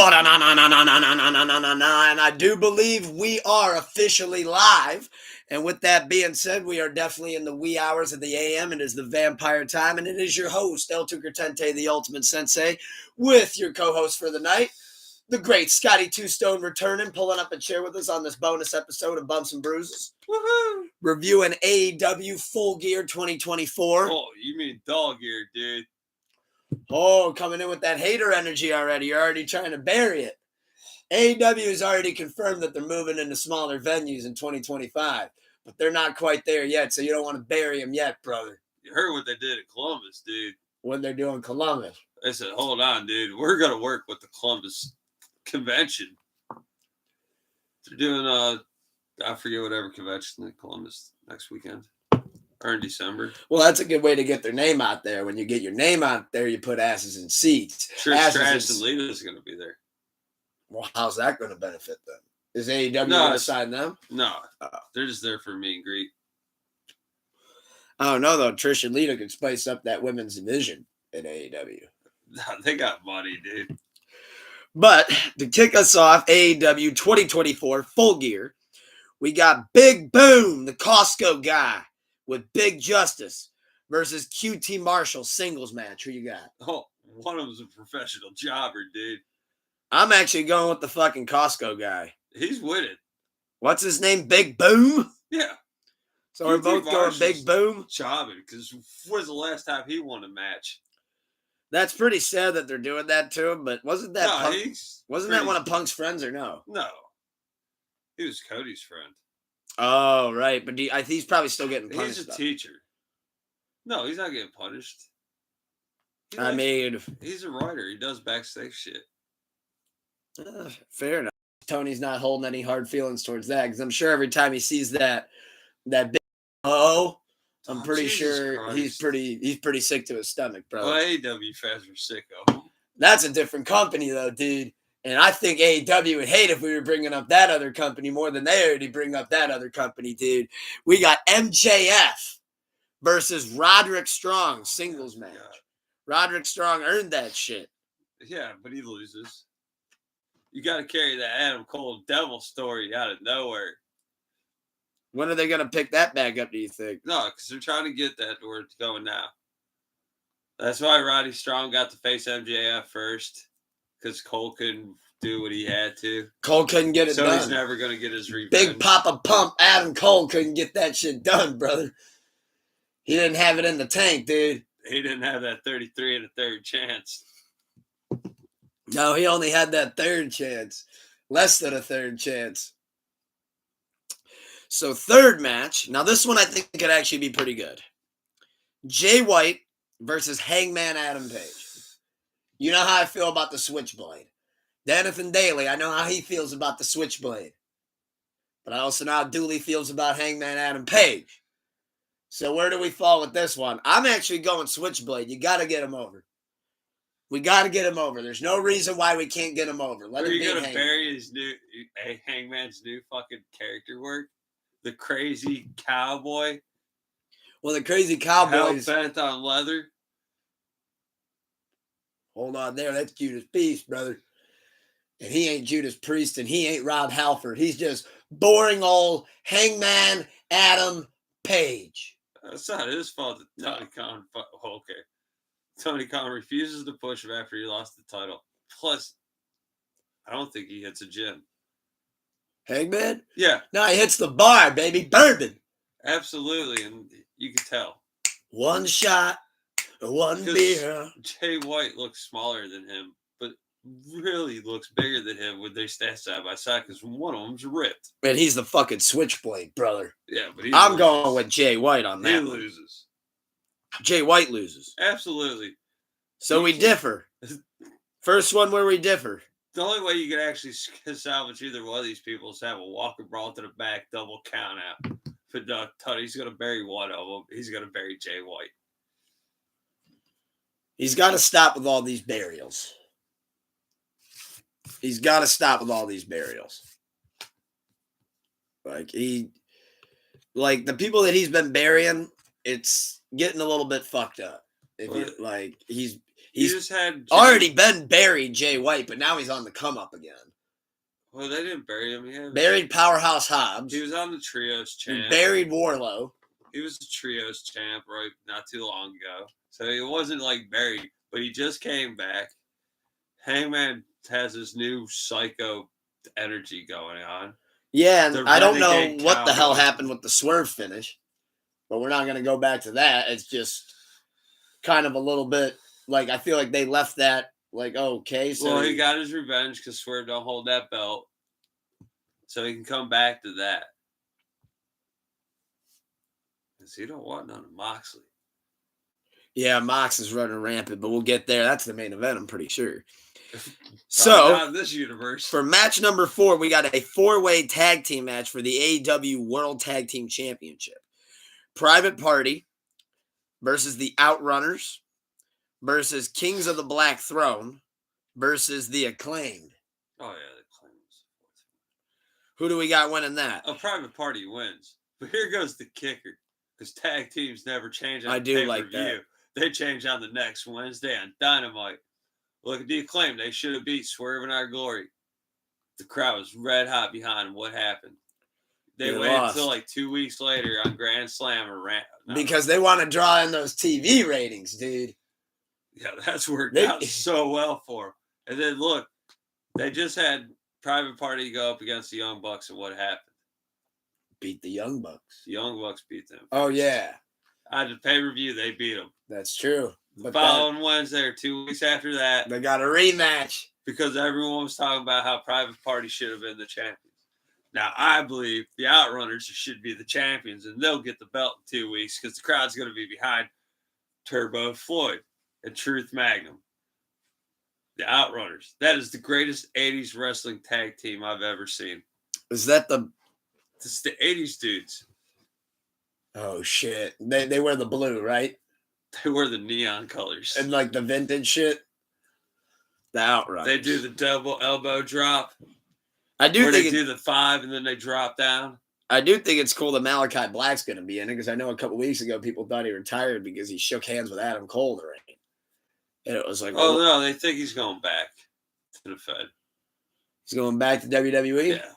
And I do believe we are officially live. And with that being said, we are definitely in the wee hours of the AM. It is the vampire time, and it is your host, El Tucurtente, the Ultimate Sensei, with your co-host for the night, the great Scotty Two Stone, returning, pulling up a chair with us on this bonus episode of Bumps and Bruises. Woohoo! Reviewing AEW Full Gear 2024. Oh, you mean dog gear, dude. Oh, coming in with that hater energy already. You're already trying to bury it. AEW has already confirmed that they're moving into smaller venues in 2025, but they're not quite there yet, so you don't want to bury them yet, brother. You heard what they did in Columbus, dude. What they're doing in Columbus. They said, hold on, dude. We're going to work with the Columbus convention. They're doing, I forget whatever convention in Columbus next weekend. Or in December. Well, that's a good way to get their name out there. When you get your name out there, you put asses in seats. Sure, Trash and Lita's going to be there. Well, how's that going to benefit them? Is AEW going to sign them? No. They're just there for meet and greet. I don't know, though. Trish and Lita could spice up that women's division in AEW. They got money, dude. But to kick us off, AEW 2024 Full Gear, we got Big Boom, the Costco guy, with Big Justice versus QT Marshall singles match. Who you got? Oh, one of them's a professional jobber, dude. I'm actually going with the fucking Costco guy. He's winning. What's his name? Big Boom? Yeah. So we're both going Big Boom? Jobbing, because when's the last time he won a match? That's pretty sad that they're doing that to him, but wasn't that that one of Punk's friends or no? No. He was Cody's friend. Oh, right. But he's probably still getting punished. He's a teacher. No, he's not getting punished. He's a writer. He does backstage shit. Fair enough. Tony's not holding any hard feelings towards that, because I'm sure every time he sees that big I'm pretty sure Christ. he's pretty sick to his stomach, bro. Well, AEW fans are sick of him. That's a different company, though, dude. And I think AEW would hate if we were bringing up that other company more than they already bring up that other company, dude. We got MJF versus Roderick Strong singles match. God. Roderick Strong earned that shit. Yeah, but he loses. You got to carry that Adam Cole devil story out of nowhere. When are they going to pick that back up, do you think? No, because they're trying to get that where it's going now. That's why Roddy Strong got to face MJF first. Because Cole couldn't do what he had to. Cole couldn't get it done. So he's never going to get his revenge. Big Papa Pump Adam Cole couldn't get that shit done, brother. He didn't have it in the tank, dude. He didn't have that 33 and a third chance. No, he only had that third chance. Less than a third chance. So third match. Now this one I think could actually be pretty good. Jay White versus Hangman Adam Page. You know how I feel about the Switchblade. Jonathan Daly, I know how he feels about the Switchblade. But I also know how Dooley feels about Hangman Adam Page. So where do we fall with this one? I'm actually going Switchblade. You got to get him over. We got to get him over. There's no reason why we can't get him over. Are you going to bury his Hangman's new fucking character work? The crazy cowboy? Well, the crazy cowboy is hell-bent on leather. Hold on there. That's Judas Priest, brother. And he ain't Judas Priest, and he ain't Rob Halford. He's just boring old Hangman Adam Page. That's not his fault that Tony Khan... Okay. Tony Khan refuses to push him after he lost the title. Plus, I don't think he hits a gym. Hangman? Yeah. No, he hits the bar, baby. Bourbon. Absolutely, and you can tell. One shot, one beer. Jay White looks smaller than him, but really looks bigger than him when they stand side by side because one of them's ripped. Man, he's the fucking Switchblade, brother. Yeah, but I'm going with Jay White on that. He loses. Jay White loses. Absolutely. So we differ. First one where we differ. The only way you can actually salvage either one of these people is have a walker brawl to the back, double count out. But no, Tony's going to bury one of them. He's going to bury Jay White. He's got to stop with all these burials. He's got to stop with all these burials. Like the people that he's been burying, it's getting a little bit fucked up. He He's just had already been buried, Jay White, but now he's on the come up again. Well, they didn't bury him. Buried Powerhouse Hobbs. He was on the trios champ. He buried Warlow. He was the trios champ right not too long ago. So he wasn't like buried, but he just came back. Hangman has this new psycho energy going on. Yeah, and I don't know renegade what the hell cowboy. happened with the swerve finish, but we're not going to go back to that. It's just kind of a little bit like I feel like they left that like, okay. So Well, he got his revenge because Swerve don't hold that belt. So he can come back to that. Because he don't want none of Moxley. Yeah, Mox is running rampant, but we'll get there. That's the main event, I'm pretty sure. So, not in this universe. For match number 4, we got a 4-way tag team match for the AEW World Tag Team Championship. Private Party versus the Outrunners versus Kings of the Black Throne versus the Acclaimed. Oh, yeah, the Acclaimed. Who do we got winning that? A Private Party wins. But here goes the kicker. Because tag teams never change on I do pay-per-view. like that. They change on the next Wednesday on Dynamite. Look at the Acclaim. They should have beat Swerve in Our Glory. The crowd was red hot behind them. What happened? They waited until like 2 weeks later on Grand Slam or because they want to draw in those TV ratings, dude. Yeah, that's worked out so well for them. And then look, they just had Private Party go up against the Young Bucks, and what happened? Beat the Young Bucks. The Young Bucks beat them. Oh, yeah. On the pay-per-view, they beat them. That's true. The following Wednesday or 2 weeks after that, they got a rematch. Because everyone was talking about how Private Party should have been the champions. Now, I believe the Outrunners should be the champions, and they'll get the belt in 2 weeks because the crowd's going to be behind Turbo Floyd and Truth Magnum. The Outrunners. That is the greatest 80s wrestling tag team I've ever seen. Is that the... It's the 80s dudes. Oh, shit. They wear the blue, right? They wear the neon colors. And like the vintage shit? The Outrunners. They do the double elbow drop. I do think they do the 5 and then they drop down. I do think it's cool that Malachi Black's going to be in it because I know a couple weeks ago people thought he retired because he shook hands with Adam Cole in the ring. And it was like, oh, no, they think he's going back to the Fed. He's going back to WWE? Yeah.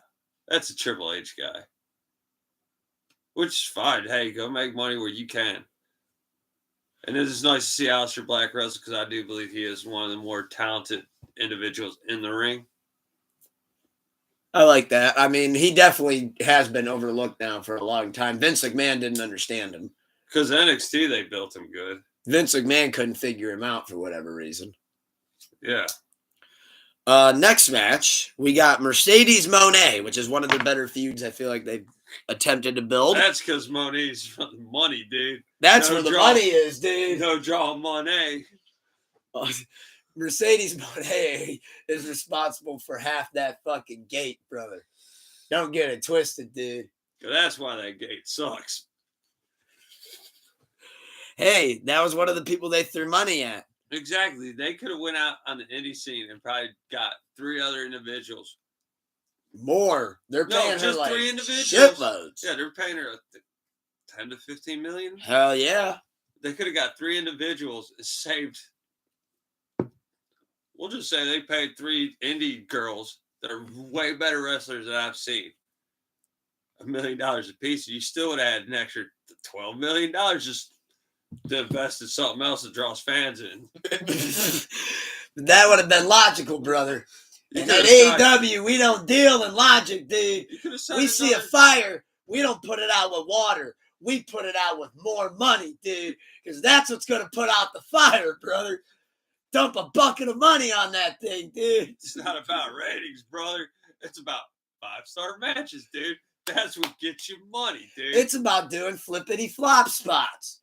That's a Triple H guy. Which is fine. Hey, go make money where you can. And it is nice to see Aleister Black wrestle because I do believe he is one of the more talented individuals in the ring. I like that. I mean, he definitely has been overlooked now for a long time. Vince McMahon didn't understand him. Because NXT, they built him good. Vince McMahon couldn't figure him out for whatever reason. Yeah. Next match, we got Mercedes Moné, which is one of the better feuds I feel like they've attempted to build. That's because Moné's money, dude. That's where the money is, dude. No draw Moné. Mercedes Moné is responsible for half that fucking gate, brother. Don't get it twisted, dude. That's why that gate sucks. Hey, that was one of the people they threw money at. Exactly. They could have went out on the indie scene and probably got 3 other individuals. More. They're paying her like 3 individuals. Shitloads. Yeah, they're paying her 10 to 15 million. Hell yeah. They could have got 3 individuals and saved. We'll just say they paid 3 indie girls that are way better wrestlers than I've seen. $1 million a piece. You still would have had an extra $12 million just to invest in something else that draws fans in. That would have been logical, brother. And at AEW, we don't deal in logic, dude. We see a fire, we don't put it out with water. We put it out with more money, dude. Because that's what's going to put out the fire, brother. Dump a bucket of money on that thing, dude. It's not about ratings, brother. It's about 5-star matches, dude. That's what gets you money, dude. It's about doing flippity flop spots.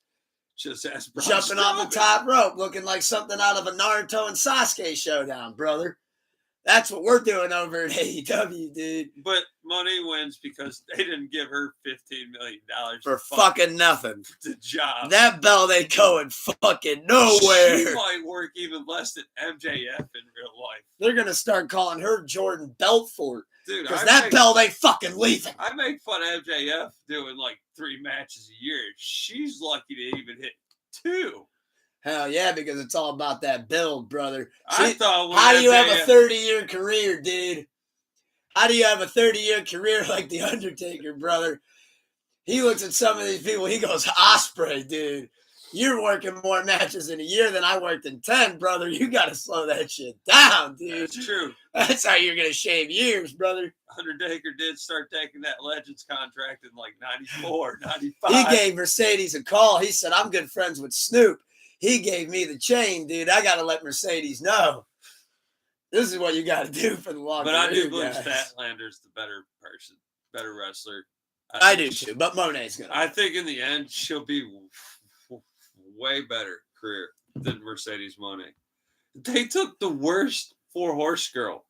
Just ask Braun Jumping Strowman. off the top rope, looking like something out of a Naruto and Sasuke showdown, brother. That's what we're doing over at AEW, dude. But money wins because they didn't give her $15 million for fucking nothing. The job. That belt ain't going fucking nowhere. She might work even less than MJF in real life. They're gonna start calling her Jordan Belfort. Dude, because that belt ain't fucking leaving. I make fun of MJF doing like 3 matches a year. She's lucky to even hit 2. Hell yeah, because it's all about that build, brother. I thought when how do that you have day- a 30-year career, dude? How do you have a 30-year career like The Undertaker, brother? He looks at some of these people, he goes, Osprey, dude. You're working more matches in a year than I worked in 10, brother. You got to slow that shit down, dude. That's true. That's how you're going to shave years, brother. Undertaker did start taking that Legends contract in like 94, 95. He gave Mercedes a call. He said, I'm good friends with Snoop. He gave me the chain, dude. I got to let Mercedes know. This is what you got to do for the long But career, I do believe guys. Statlander's the better person, better wrestler. I do too, but Monet's going to. I think in the end, she'll be way better career than Mercedes Moné. They took the worst 4-horse girl.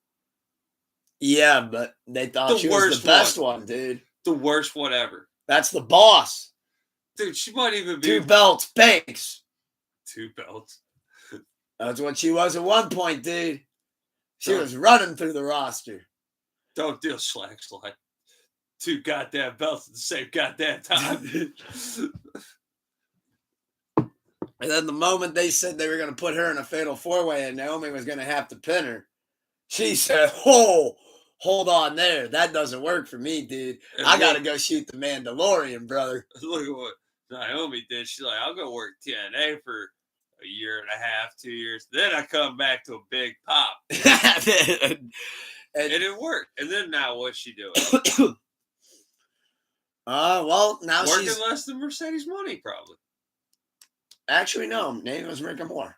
Yeah, but they thought she was the best one, dude. The worst one ever. That's the boss. Dude, she might even be 2 belts, Banks. 2 belts. That's what she was at one point, dude. She was running through the roster. Don't deal slack slide. 2 goddamn belts at the same goddamn time. And then the moment they said they were going to put her in a fatal 4-way and Naomi was going to have to pin her, she said, oh, hold on there. That doesn't work for me, dude. I got to go shoot the Mandalorian, brother. Look at what Naomi did. She's like, I'll go work TNA for a year and a half, 2 years. Then I come back to a big pop. and it worked. And then now what's she doing? Well, now working she's less than Mercedes Moné, probably. Actually, no. Naomi's working more.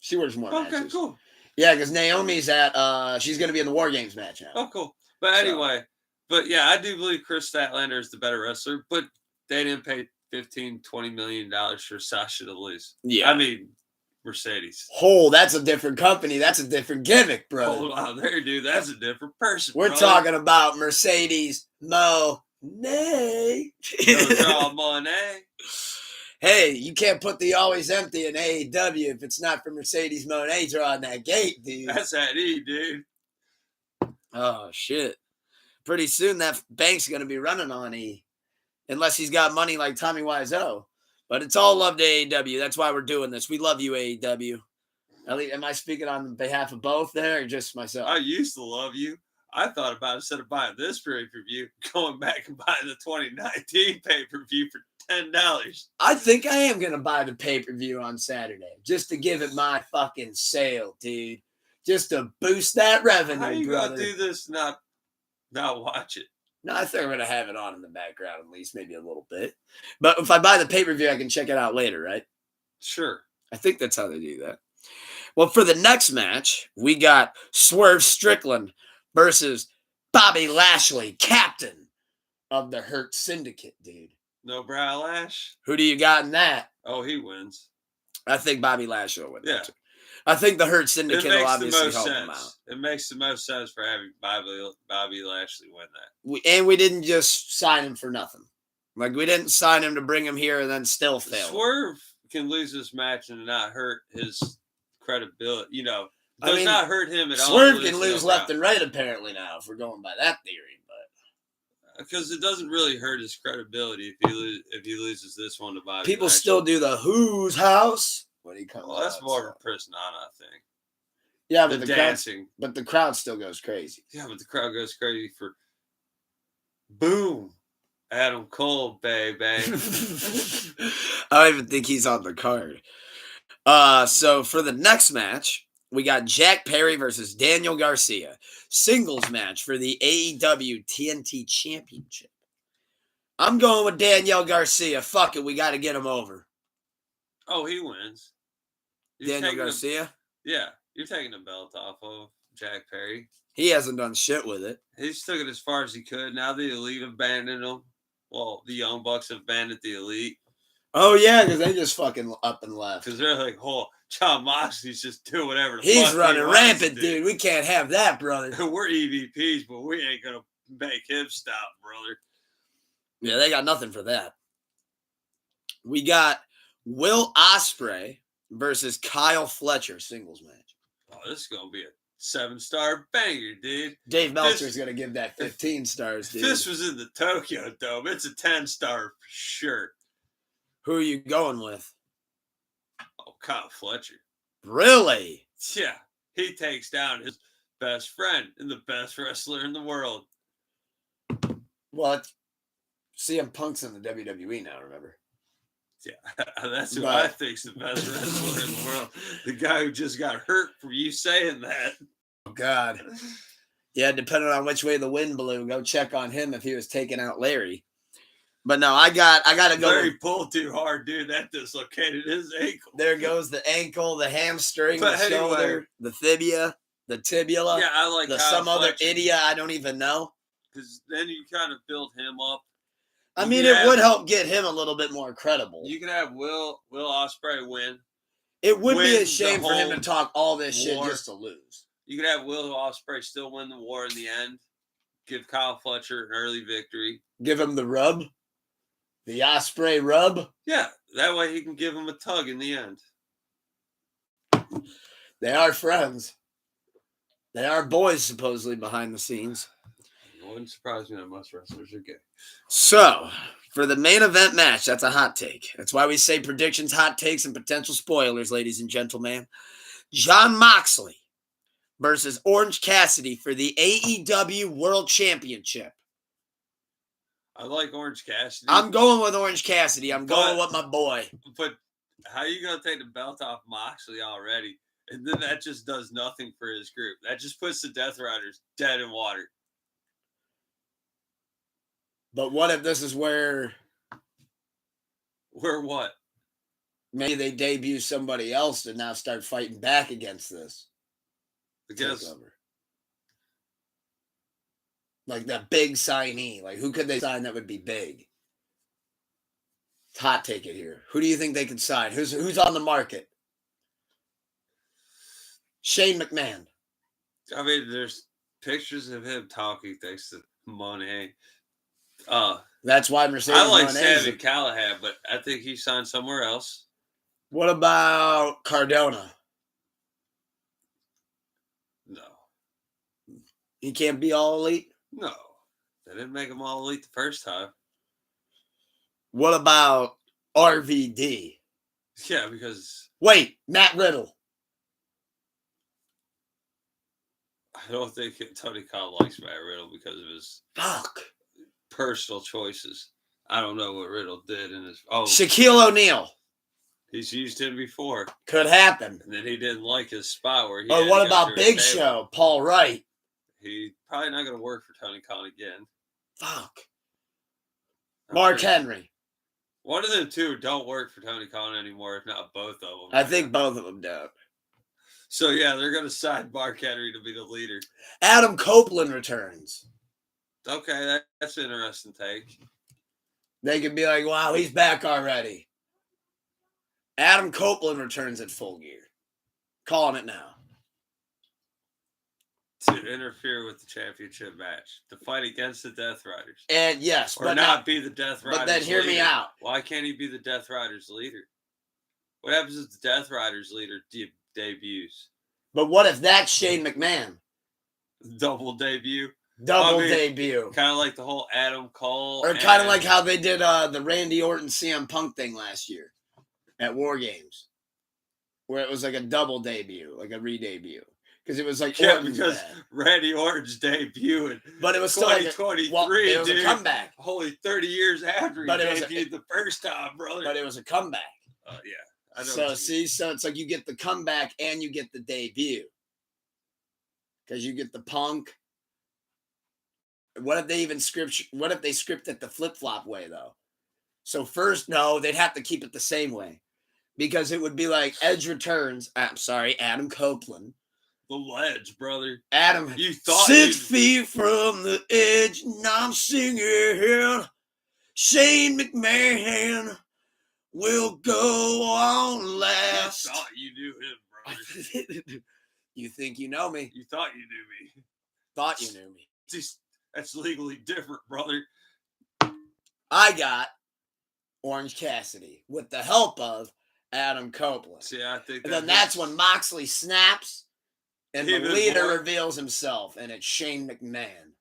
She works more. Okay, matches. cool. Yeah, because Naomi's at she's going to be in the War Games match now. Oh, cool. But anyway, but yeah, I do believe Chris Statlander is the better wrestler, but they didn't pay $15-20 million for Sasha to lose. Yeah. I mean, Mercedes. Oh, that's a different company. That's a different gimmick, bro. Hold on there, dude. That's a different person. We're brother. talking about Mercedes Moné. Draw money. Hey, you can't put the always empty in AEW if it's not for Mercedes Moné drawing that gate, dude. That's that E, dude. Oh, shit. Pretty soon that bank's going to be running on E. Unless he's got money like Tommy Wiseau. But it's all love to AEW. That's why we're doing this. We love you, AEW. Am I speaking on behalf of both there or just myself? I used to love you. I thought about instead of buying this pay-per-view, going back and buying the 2019 pay-per-view for $10. I think I am going to buy the pay-per-view on Saturday just to give it my fucking sale, dude. Just to boost that revenue, How you brother. going to do this not watch it? No, I think I'm going to have it on in the background at least, maybe a little bit. But if I buy the pay-per-view, I can check it out later, right? Sure. I think that's how they do that. Well, for the next match, we got Swerve Strickland versus Bobby Lashley, captain of the Hurt Syndicate, dude. No Brow Lash? Who do you got in that? Oh, he wins. I think Bobby Lashley will win. Yeah. I think the Hurt Syndicate It will makes the obviously most help sense. him out. It makes the most sense for having Bobby Lashley win that. We didn't just sign him for nothing. Like, we didn't sign him to bring him here and then still fail. Swerve can lose this match and not hurt his credibility. You know, does not hurt him at all. Swerve can lose left and right, apparently, now, if we're going by that theory. But because it doesn't really hurt his credibility if he loses this one to Bobby people Lashley. still do the Who's House when he comes. Well, that's more of a persona thing. Yeah, but the the dancing. But the crowd still goes crazy. Yeah, but the crowd goes crazy for boom, Adam Cole, baby. I don't even think he's on the card. So for the next match, we got Jack Perry versus Daniel Garcia. Singles match for the AEW TNT Championship. I'm going with Daniel Garcia. Fuck it, we got to get him over. Oh, he wins. Daniel Garcia? Yeah, you're taking the belt off of Jack Perry. He hasn't done shit with it. He's took it as far as he could. Now the Elite have abandoned him. Well, the Young Bucks have abandoned the Elite. Oh, yeah, because they just fucking up and left. Because they're like, oh, John Moxley's just doing whatever the He's fuck running he wants rampant, to dude. We can't have that, brother. We're EVPs, but we ain't going to make him stop, brother. Yeah, they got nothing for that. We got Will Ospreay versus Kyle Fletcher, singles match. Oh, this is going to be a 7-star banger, dude. Dave Meltzer's going to give that 15 stars, dude. If this was in the Tokyo Dome, it's a 10-star for sure. Who are you going with? Kyle Fletcher. Really? Yeah. He takes down his best friend and the best wrestler in the world. Well, CM Punk's in the WWE now, remember? Yeah, that's who I think's the best wrestler in the world. The guy who just got hurt from you saying that. Oh, God. Yeah, depending on which way the wind blew, go check on him if he was taking out Larry. But no, I got to go. Larry pulled too hard, dude. That dislocated his ankle. There goes the ankle, the hamstring, the shoulder, the tibia, the tibula. Yeah, I like some other idiot I don't even know. Because then you kind of build him up. I mean, it would help get him a little bit more credible. You could have Will Ospreay win. It would be a shame for him to talk all this shit just to lose. You could have Will Ospreay still win the war in the end. Give Kyle Fletcher an early victory. Give him the rub. The Ospreay rub. Yeah, that way he can give him a tug in the end. They are friends. They are boys, supposedly, behind the scenes. It wouldn't surprise me that most wrestlers are gay. So, for the main event match, that's a hot take. That's why we say predictions, hot takes, and potential spoilers, ladies and gentlemen. Jon Moxley versus Orange Cassidy for the AEW World Championship. I like Orange Cassidy. I'm going with Orange Cassidy. I'm going with my boy. But how are you going to take the belt off Moxley already? And then that just does nothing for his group. That just puts the Death Riders dead in water. But what if this is where... Where what? Maybe they debut somebody else to now start fighting back against this. Because... Like that big signee. Like, who could they sign that would be big? Hot take it here. Who do you think they could sign? Who's on the market? Shane McMahon. I mean, there's pictures of him talking thanks to money. That's why Mercedes. I like Sammy Callahan, but I think he signed somewhere else. What about Cardona? No. He can't be all elite? No. They didn't make him all elite the first time. What about RVD? Yeah, because... Wait, Matt Riddle. I don't think Tony Khan likes Matt Riddle because of his personal choices. I don't know what Riddle did in his... Shaquille O'Neal. He's used him before. Could happen. And then he didn't like his spot where he... Or what about Big Show, Paul Wright? He's probably not going to work for Tony Khan again. Fuck. Mark Henry. One of them two don't work for Tony Khan anymore, if not both of them. I think both of them don't. So, yeah, they're going to sign Mark Henry to be the leader. Adam Copeland returns. Okay, that's an interesting take. They could be like, wow, he's back already. Adam Copeland returns at Full Gear. Calling it now. To interfere with the championship match. To fight against the Death Riders. And yes, or not be the Death Riders. But then hear me out. Why can't he be the Death Riders leader? What happens if the Death Riders leader debuts? But what if that's Shane McMahon? Double debut. Debut. Kind of like the whole Adam Cole. Or kind of like how they did the Randy Orton CM Punk thing last year at War Games. Where it was like a double debut, like a re-debut. Because it was like because Randy Orton's debuted. But it was still 2023, it was a comeback. Holy 30 years after he debuted the first time, brother. But it was a comeback. Yeah. I know so it's like you get the comeback and you get the debut. Because you get the Punk. What if they script it the flip-flop way, though? So first, no, they'd have to keep it the same way. Because it would be like Edge returns. I'm sorry, Adam Copeland. The ledge, brother. Adam, you thought 6 feet from the edge, and I'm singing. Shane McMahon will go on last. You thought you knew him, brother. You think you know me. You thought you knew me. Thought you knew me. That's legally different, brother. I got Orange Cassidy with the help of Adam Copeland. See, I think and then that's when Moxley snaps. And the leader reveals himself, and it's Shane McMahon.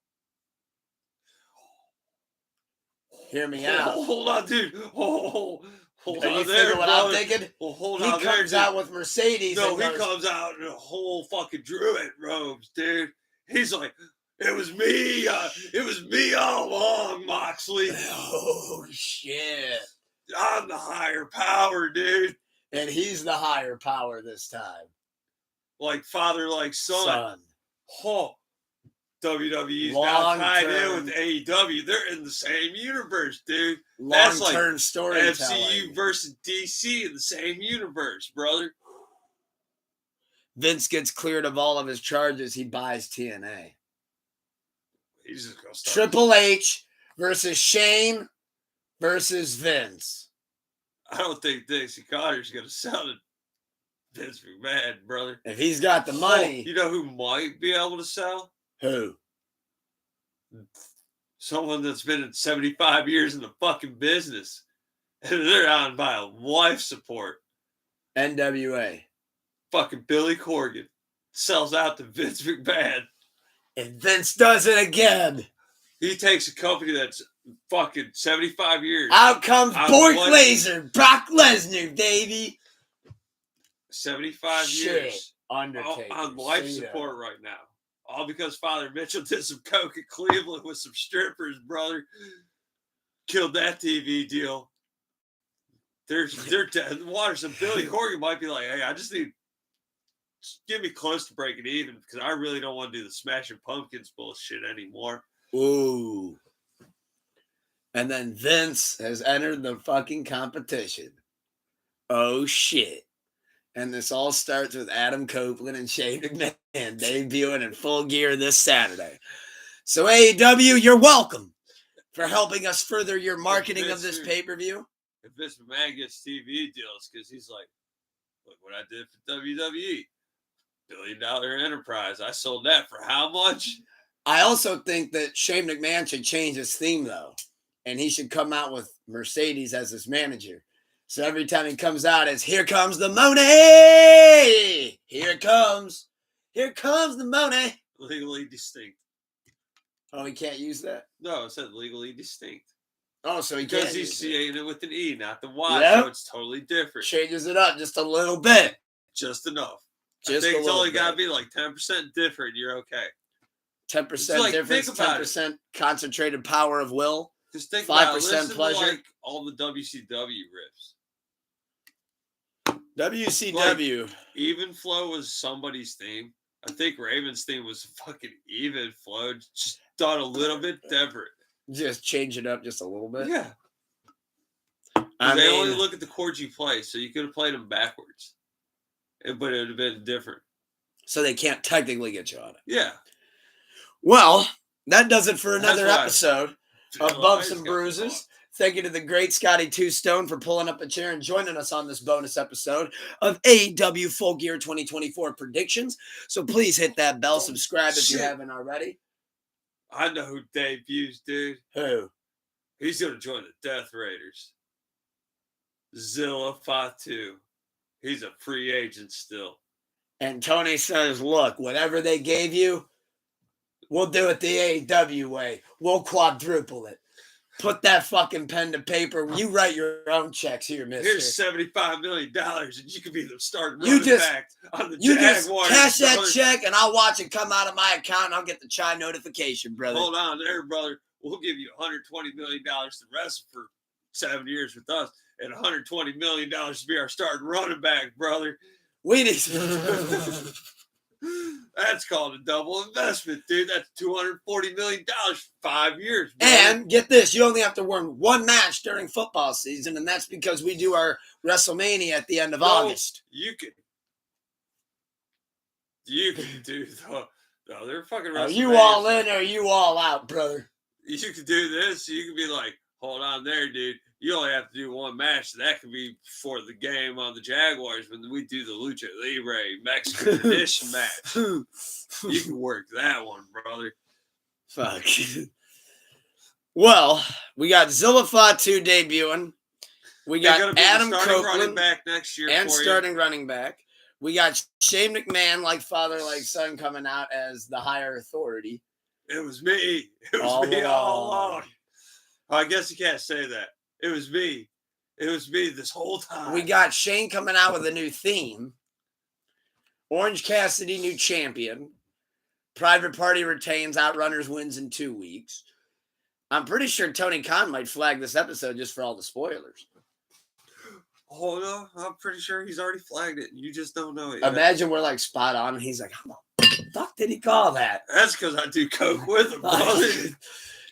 Hear me out. Hold on, dude. Hold Are on you there, thinking what I'm brother. thinking? Well, hold He on there, comes dude. out with Mercedes. No, and he goes, comes out in a whole fucking druid robes, dude. He's like, it was me. It was me all along, Moxley. oh, shit. I'm the higher power, dude. And he's the higher power this time. Like father, like son. Oh, WWE's now tied in with AEW. They're in the same universe, dude. That's like Long-term storytelling. FCU versus DC in the same universe, brother. Vince gets cleared of all of his charges. He buys TNA. He's just gonna start. Triple H versus Shane versus Vince. I don't think Dixie Carter's gonna sell to Vince McMahon, brother. If he's got the money. Oh, you know who might be able to sell? Who? Someone that's been in 75 years in the fucking business. And they're on by a life support. NWA. Fucking Billy Corgan sells out to Vince McMahon. And Vince does it again. He takes a company that's fucking 75 years. Out comes Brock Lesnar, baby. 75 Shit. years. Undertaker. On life support right now. All because Father Mitchell did some coke in Cleveland with some strippers, brother. Killed that TV deal. They're dead in the water. So Billy Corgan might be like, hey, I just need, get me close to breaking even because I really don't want to do the Smashing Pumpkins bullshit anymore. Ooh. And then Vince has entered the fucking competition. Oh, shit. And this all starts with Adam Copeland and Shane McMahon debuting in Full Gear this Saturday. So AEW, you're welcome for helping us further your marketing of this pay-per-view. If Vince McMahon gets TV deals, because he's like, look what I did for WWE. $1 billion enterprise. I sold that for how much? I also think that Shane McMahon should change his theme, though. And he should come out with Mercedes as his manager. So every time he comes out, it's here comes the money. Here it comes. Here comes the money. Legally distinct. Oh, he can't use that? No, it said legally distinct. Oh, so he can't. Because he's saying it with an E, not the Y, yep. so it's totally different. Changes it up just a little bit. Just enough. Just I think a it's little only bit. got to be like 10% different. You're okay. 10% like, difference, 10% concentrated power of will. Just think 5% about it. Listen pleasure. to like all the WCW riffs. WCW. Like, Even Flow was somebody's theme. I think Raven's theme was fucking Even Flow, just done a little bit different. Just change it up just a little bit. Yeah. They only look at the chords you play, so you could have played them backwards. But it would have been different. So they can't technically get you on it. Yeah. Well, that does it for another episode of Bumps and Bruises. Talk. Thank you to the great Scotty Two Stone for pulling up a chair and joining us on this bonus episode of AEW Full Gear 2024 predictions. So please hit that bell, subscribe if you haven't already. I know who debuts, dude. Who? He's going to join the Death Raiders. Zilla Fatu. He's a free agent still. And Tony says, look, whatever they gave you, we'll do it the AEW way. We'll quadruple it. Put that fucking pen to paper. You write your own checks here, mister. Here's $75 million, and you could be the starting running back on the You Jaguars. just cash that check, and I'll watch it come out of my account, and I'll get the chime notification, brother. Hold on there, brother. We'll give you $120 million to rest for 7 years with us, and $120 million to be our starting running back, brother. We need That's called a double investment, dude. That's $240 million for 5 years. Brother. And get this, you only have to win one match during football season, and that's because we do our WrestleMania at the end of August. You can do the other fucking WrestleMania. Are you all in or are you all out, brother? You can do this. You can be like, hold on there, dude. You only have to do one match. That could be for the game on the Jaguars when we do the Lucha Libre Mexican Edition match. You can work that one, brother. Fuck. Well, we got Zilla Fatu debuting. We got Adam Copeland running back next year and starting running back. We got Shane McMahon, like father, like son, coming out as the higher authority. It was me. It was me all along. I guess you can't say that. It was me. It was me this whole time. We got Shane coming out with a new theme. Orange Cassidy, new champion. Private Party retains. Outrunners wins in 2 weeks. I'm pretty sure Tony Khan might flag this episode just for all the spoilers. Oh, no, I'm pretty sure he's already flagged it. You just don't know it yet. Imagine we're like spot on, and he's like, how the fuck did he call that? That's because I do coke with him, brother.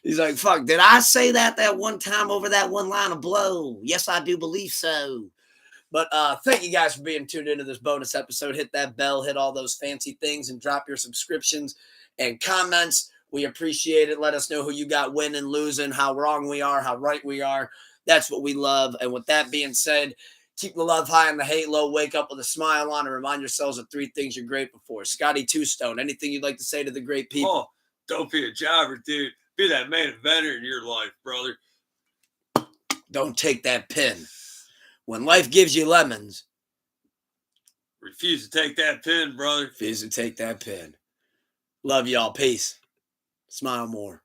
He's like, fuck, did I say that one time over that one line of blow? Yes, I do believe so. But thank you guys for being tuned into this bonus episode. Hit that bell, hit all those fancy things, and drop your subscriptions and comments. We appreciate it. Let us know who you got winning, losing, how wrong we are, how right we are. That's what we love. And with that being said, keep the love high and the hate low. Wake up with a smile on and remind yourselves of 3 things you're grateful for. Scotty Two Stone, anything you'd like to say to the great people? Oh, don't be a jobber, dude. Be that main eventer in your life, brother. Don't take that pin. When life gives you lemons, refuse to take that pin, brother. Refuse to take that pin. Love y'all. Peace. Smile more.